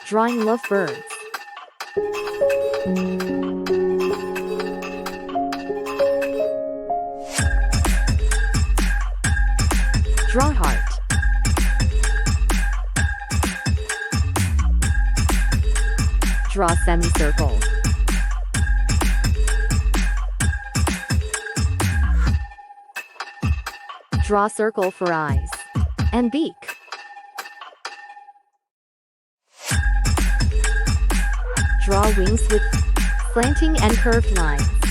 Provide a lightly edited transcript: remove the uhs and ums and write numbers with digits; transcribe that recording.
Drawing lovebirds. Draw heart. Draw semicircle. Draw circle for eyes and beak. Draw wings with slanting and curved lines.